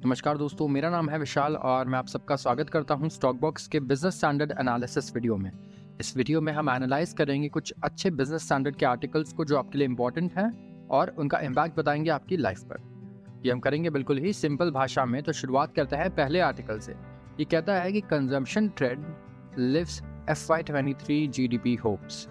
नमस्कार दोस्तों, मेरा नाम है विशाल और मैं आप सबका स्वागत करता हूं स्टॉक बॉक्स के बिजनेस स्टैंडर्ड एनालिसिस वीडियो में। इस वीडियो में हम एनालाइज करेंगे कुछ अच्छे बिजनेस स्टैंडर्ड के आर्टिकल्स को जो आपके लिए इंपॉर्टेंट हैं और उनका इम्पैक्ट बताएंगे आपकी लाइफ पर। ये हम करेंगे बिल्कुल ही सिंपल भाषा में। तो शुरुआत करते हैं पहले आर्टिकल से। ये कहता है कि consumption trend lifts FY23 GDP hopes,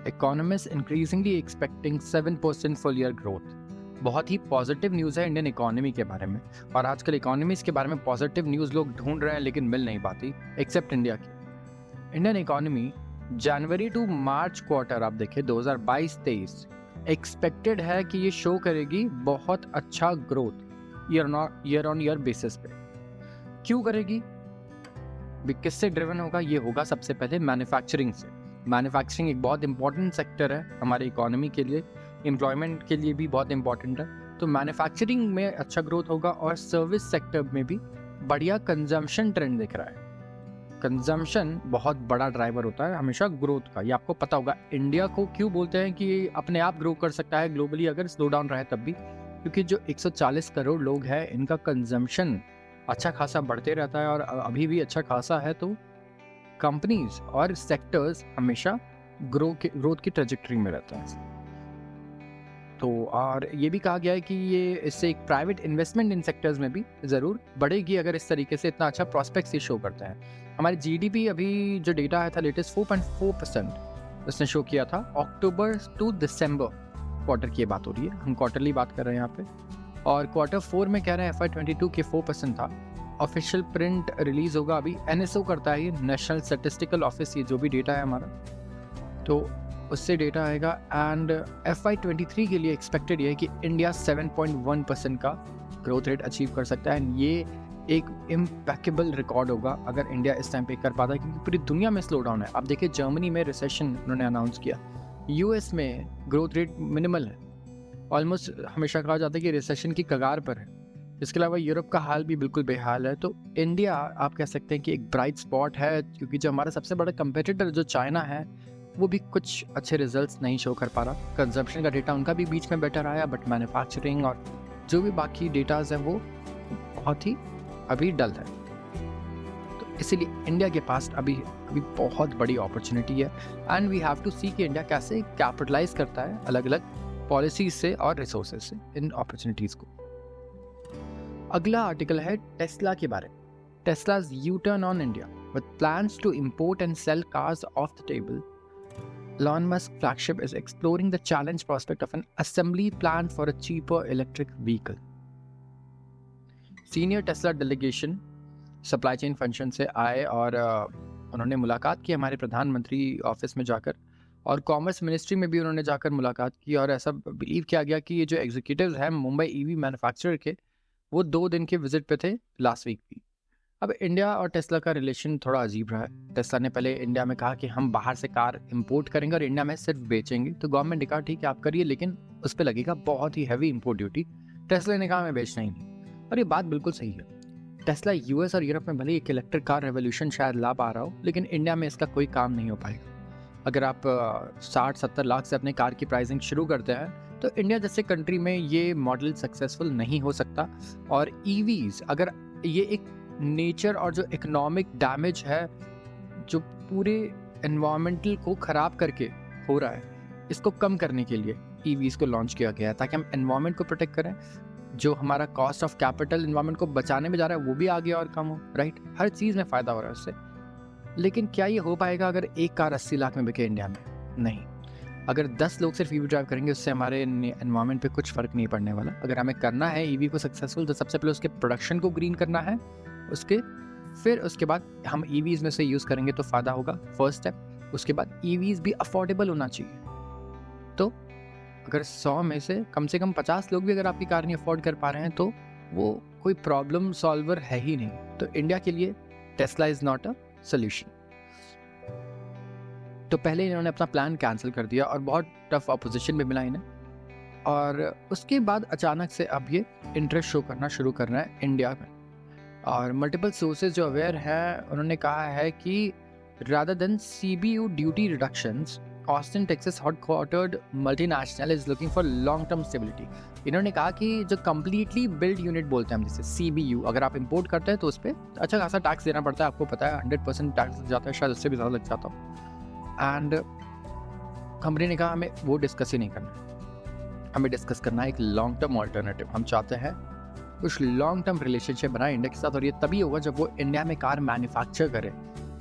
economist increasingly expecting 7% full year growth. बहुत ही पॉजिटिव न्यूज़ है इंडियन इकोनॉमी के बारे में, और आजकल इकोनॉमीज के बारे में पॉजिटिव न्यूज़ लोग ढूंढ रहे हैं लेकिन मिल नहीं पाती, एक्सेप्ट इंडिया की। Indian economy January to March quarter आप देखें 2022-23 एक्सपेक्टेड है कि ये शो करेगी बहुत अच्छा growth year on year basis पे। क्यों करेगी? किससे ड्रिवन होगा? ये होगा सबसे पहले मैन्युफैक्चरिंग से। मैन्युफैक्चरिंग एक बहुत इंपॉर्टेंट सेक्टर है हमारी इकोनॉमी के लिए, एम्प्लॉयमेंट के लिए भी बहुत इंपॉर्टेंट है। तो मैन्युफैक्चरिंग में अच्छा ग्रोथ होगा और सर्विस सेक्टर में भी बढ़िया कंजम्पशन ट्रेंड दिख रहा है। कंजम्पशन बहुत बड़ा ड्राइवर होता है हमेशा ग्रोथ का, ये आपको पता होगा। इंडिया को क्यों बोलते हैं कि अपने आप ग्रो कर सकता है ग्लोबली अगर स्लो डाउन रहे तब भी? क्योंकि जो 140 करोड़ लोग हैं इनका कंजम्पशन अच्छा खासा बढ़ते रहता है और अभी भी अच्छा खासा है। तो कंपनीज और सेक्टर्स हमेशा ग्रोथ की ट्रेजेक्टरी में रहता है। तो और ये भी कहा गया है कि ये इससे एक प्राइवेट इन्वेस्टमेंट इन सेक्टर्स में भी ज़रूर बढ़ेगी अगर इस तरीके से इतना अच्छा प्रॉस्पेक्ट्स ये शो करता है। हमारी जीडीपी अभी जो डेटा आया था लेटेस्ट 4.4% उसने शो किया था। अक्टूबर टू दिसंबर क्वार्टर की बात हो रही है, हम क्वार्टरली बात कर रहे हैं यहाँ पे। और क्वार्टर 4 में कह रहे हैं FY22 के 4% था। ऑफिशियल प्रिंट रिलीज होगा अभी, NSO करता है ये, नेशनल स्टैटिस्टिकल ऑफिस, ये जो भी डेटा है हमारा, तो उससे डेटा आएगा। एंड FY23 के लिए एक्सपेक्टेड ये है कि इंडिया 7.1% का ग्रोथ रेट अचीव कर सकता है। एंड ये एक इम्पैकेबल रिकॉर्ड होगा अगर इंडिया इस टाइम पे कर पाता है, क्योंकि पूरी दुनिया में स्लो डाउन है। आप देखिए जर्मनी में रिसेशन उन्होंने अनाउंस किया, US में ग्रोथ रेट मिनिमल है, ऑलमोस्ट हमेशा कहा जाता है कि रिसेशन की कगार पर है। इसके अलावा यूरोप का हाल भी बिल्कुल बेहाल है। तो इंडिया आप कह सकते हैं कि एक ब्राइट स्पॉट है, क्योंकि जो हमारा सबसे बड़ा कंपेटिटर जो चाइना है वो भी कुछ अच्छे रिजल्ट्स नहीं शो कर पा रहा। कंजम्पशन का डेटा उनका भी बीच में बेटर आया, बट मैन्युफैक्चरिंग और जो भी बाकी डेटाज हैं वो बहुत ही अभी डल है। तो इसीलिए इंडिया के पास अभी बहुत बड़ी अपॉर्चुनिटी है एंड वी हैव टू सी कि इंडिया कैसे कैपिटलाइज करता है अलग अलग पॉलिसीज से और रिसोर्सेज से इन अपॉर्चुनिटीज को। अगला आर्टिकल है टेस्ला के बारे में। टेस्ला's U-turn on India with plans to import and sell cars off the table. Elon Musk flagship is exploring the challenge prospect of an assembly plant for a cheaper electric vehicle. Senior Tesla delegation supply chain function से आए और उन्होंने मुलाकात की हमारे प्रधानमंत्री office में जाकर, और कॉमर्स मिनिस्ट्री में भी उन्होंने जाकर मुलाकात की। और ऐसा बिलीव किया गया कि ये जो एग्जीक्यूटिव्स हैं मुंबई EV मैन्युफैक्चरर के, वो 2 दिन के विजिट पे थे लास्ट वीक भी। अब इंडिया और टेस्ला का रिलेशन थोड़ा अजीब रहा है। टेस्ला ने पहले इंडिया में कहा कि हम बाहर से कार इंपोर्ट करेंगे और इंडिया में सिर्फ बेचेंगे, तो गवर्नमेंट ने कहा ठीक है आप करिए, लेकिन उस पर लगेगा बहुत ही हैवी इंपोर्ट ड्यूटी। टेस्ला ने कहा मैं बेचना ही नहीं, और ये बात बिल्कुल सही है। टेस्ला US और यूरोप में भले एक इलेक्ट्रिक कार रेवोल्यूशन शायद ला पा रहा हो, लेकिन इंडिया में इसका कोई काम नहीं हो पाएगा। अगर आप 60-70 लाख से अपने कार की प्राइसिंग शुरू करते हैं तो इंडिया जैसे कंट्री में ये मॉडल सक्सेसफुल नहीं हो सकता। और EVs अगर ये एक नेचर और जो इकोनॉमिक डैमेज है जो पूरे एनवायरमेंटल को ख़राब करके हो रहा है, इसको कम करने के लिए EVs को लॉन्च किया गया है, ताकि हम एनवायरमेंट को प्रोटेक्ट करें। जो हमारा कॉस्ट ऑफ कैपिटल एनवायरमेंट को बचाने में जा रहा है वो भी आगे और कम हो, राइट? हर चीज़ में फ़ायदा हो रहा है उससे। लेकिन क्या ये हो पाएगा अगर एक कार 80 लाख में बिके इंडिया में? नहीं। अगर 10 लोग सिर्फ EV ड्राइव करेंगे उससे हमारे एनवायरमेंट पे कुछ फ़र्क नहीं पड़ने वाला। अगर हमें करना है EV को सक्सेसफुल, तो सबसे पहले उसके प्रोडक्शन को ग्रीन करना है, फिर उसके बाद हम EVs में से यूज़ करेंगे तो फ़ायदा होगा, फर्स्ट स्टेप। उसके बाद EVs भी अफोर्डेबल होना चाहिए। तो अगर 100 में से कम 50 लोग भी अगर आपकी कार नहीं अफोर्ड कर पा रहे हैं तो वो कोई प्रॉब्लम सॉल्वर है ही नहीं। तो इंडिया के लिए Tesla is not a solution. तो पहले इन्होंने अपना प्लान कैंसिल कर दिया और बहुत टफ अपोजिशन में मिला इन्हें, और उसके बाद अचानक से अब ये इंटरेस्ट शो करना शुरू करना है इंडिया में। और मल्टीपल सोर्सेज जो अवेयर हैं उन्होंने कहा है कि rather than CBU duty reductions, Austin Texas headquartered multinational is looking for long term stability. इन्होंने कहा कि जो कम्प्लीटली बिल्ड यूनिट बोलते हैं हम, जैसे CBU, अगर आप इंपोर्ट करते हैं तो उस पर अच्छा खासा टैक्स देना पड़ता है, आपको पता है 100% टैक्स लग जाता है, शायद उससे भी ज़्यादा लग जाता हो। एंड कंपनी ने कहा हमें वो डिस्कस ही नहीं करना, हमें डिस्कस करना है एक लॉन्ग टर्म ऑल्टरनेटिव। हम चाहते हैं कुछ लॉन्ग टर्म रिलेशनशिप बनाए इंडिया के साथ, और ये तभी होगा जब वो इंडिया में कार मैन्युफैक्चर करे।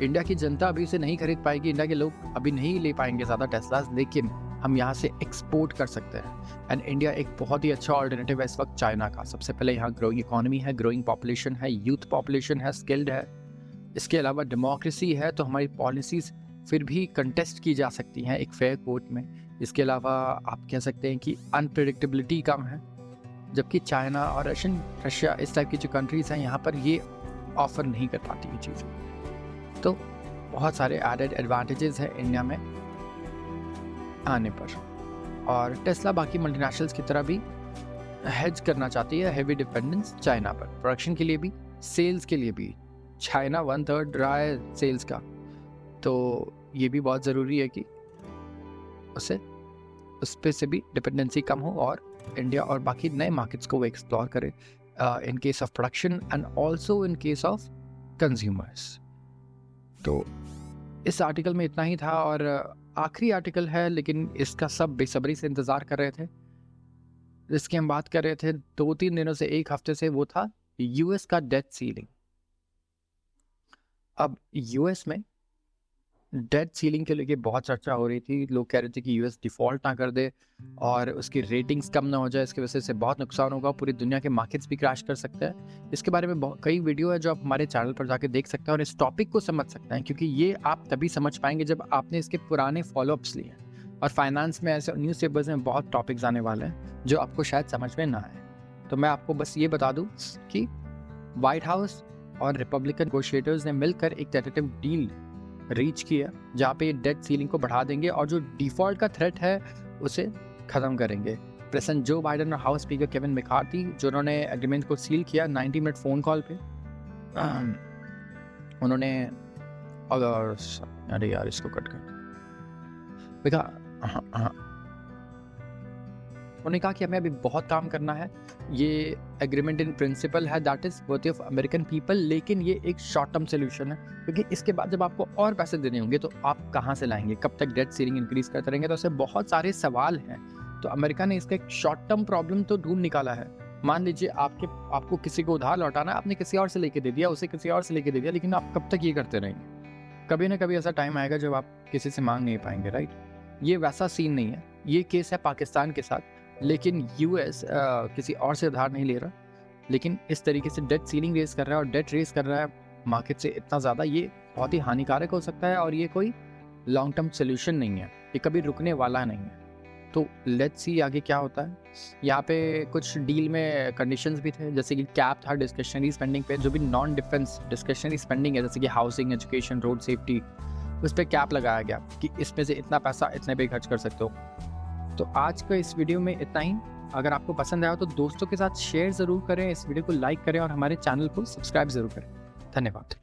इंडिया की जनता अभी उसे नहीं खरीद पाएगी, इंडिया के लोग अभी नहीं ले पाएंगे ज़्यादा टेस्लास, लेकिन हम यहाँ से एक्सपोर्ट कर सकते हैं। एंड इंडिया एक बहुत ही अच्छा ऑल्टरनेटिव है इस वक्त चाइना का। सबसे पहले यहाँ ग्रोइंग इकोनॉमी है, ग्रोइंग पॉपुलेशन है, यूथ पॉपुलेशन है, स्किल्ड है, इसके अलावा डेमोक्रेसी है, तो हमारी पॉलिसीज़ फिर भी कंटेस्ट की जा सकती हैं एक फेयर कोर्ट में। इसके अलावा आप कह सकते हैं कि अनप्रेडिक्टेबिलिटी कम है, जबकि चाइना और रशिया इस टाइप की जो कंट्रीज़ हैं यहाँ पर ये ऑफ़र नहीं कर पाती ये चीज़ें। तो बहुत सारे एडेड एडवांटेजेस हैं इंडिया में आने पर। और टेस्ला बाकी मल्टीनेशनल्स की तरह भी हेज करना चाहती है हेवी डिपेंडेंस चाइना पर, प्रोडक्शन के लिए भी, सेल्स के लिए भी। चाइना 1/3 रहा है सेल्स का, तो ये भी बहुत ज़रूरी है कि उस पे से भी डिपेंडेंसी कम हो और इंडिया और बाकी नए मार्केट्स को वो एक्सप्लोर करे in case of production and also in case of consumers. तो इस आर्टिकल में इतना ही था, और आखिरी आर्टिकल है, लेकिन इसका सब बेसब्री से इंतज़ार कर रहे थे। जिसकी हम बात कर रहे थे 2-3 दिनों से, एक हफ्ते से, वो था US का डेट सीलिंग। अब US में डेट सीलिंग के लिए बहुत चर्चा हो रही थी। लोग कह रहे थे कि US डिफ़ॉल्ट ना कर दे और उसकी रेटिंग्स कम ना हो जाए, इसकी वजह से बहुत नुकसान होगा, पूरी दुनिया के मार्केट्स भी क्रैश कर सकते हैं। इसके बारे में कई वीडियो है जो आप हमारे चैनल पर जाके देख सकते हैं और इस टॉपिक को समझ सकते हैं, क्योंकि ये आप तभी समझ पाएंगे जब आपने इसके पुराने फॉलोअप्स लिए हैं। और फाइनेंस में ऐसे न्यूज़पेपर्स में बहुत टॉपिक्स आने वाले हैं जो आपको शायद समझ में ना आए। तो मैं आपको बस ये बता दूँ कि वाइट हाउस और रिपब्लिकन नेगोशिएटर्स ने मिलकर एक टेंटेटिव डील रीच किया जहाँ पे डेट सीलिंग को बढ़ा देंगे और जो डिफ़ॉल्ट का थ्रेट है उसे ख़त्म करेंगे। प्रेसिडेंट जो बाइडेन और हाउस स्पीकर केविन मैकार्थी, जो उन्होंने एग्रीमेंट को सील किया 90 मिनट फ़ोन कॉल पे, उन्होंने, अरे यार इसको कट कर, उन्होंने कहा कि हमें अभी बहुत काम करना है। ये एग्रीमेंट इन प्रिंसिपल है, that is worth of American people, लेकिन ये एक शॉर्ट टर्म सोल्यूशन है, क्योंकि इसके बाद जब आपको और पैसे देने होंगे तो आप कहाँ से लाएंगे, कब तक डेट सीलिंग इंक्रीज करते रहेंगे, तो उससे बहुत सारे सवाल हैं। तो अमेरिका ने इसका एक शॉर्ट टर्म प्रॉब्लम तो ढूंढ निकाला है। मान लीजिए आपको किसी को उधार लौटाना है, आपने किसी और से लेके दे दिया, उसे किसी और से लेके दे दिया, लेकिन आप कब तक ये करते रहेंगे? कभी ना कभी ऐसा टाइम आएगा जब आप किसी से मांग नहीं पाएंगे, राइट? ये वैसा सीन नहीं है। ये केस है पाकिस्तान के साथ, लेकिन US किसी और से उधार नहीं ले रहा, लेकिन इस तरीके से डेट सीलिंग रेस कर रहा है और डेट रेस कर रहा है मार्केट से इतना ज़्यादा, ये बहुत ही हानिकारक हो सकता है और ये कोई लॉन्ग टर्म सोल्यूशन नहीं है, ये कभी रुकने वाला नहीं है। तो लेट्स सी आगे क्या होता है। यहाँ पे कुछ डील में कंडीशंस भी थे, जैसे कि कैप था डिस्क्रिशनरी स्पेंडिंग पे, जो भी नॉन डिफेंस डिस्क्रिशनरी स्पेंडिंग है, जैसे कि हाउसिंग, एजुकेशन, रोड सेफ्टी, उस पर कैप लगाया गया कि इसमें से इतना पैसा इतने पे खर्च कर सकते हो। तो आज का इस वीडियो में इतना ही। अगर आपको पसंद आया तो दोस्तों के साथ शेयर ज़रूर करें, इस वीडियो को लाइक करें और हमारे चैनल को सब्सक्राइब ज़रूर करें। धन्यवाद।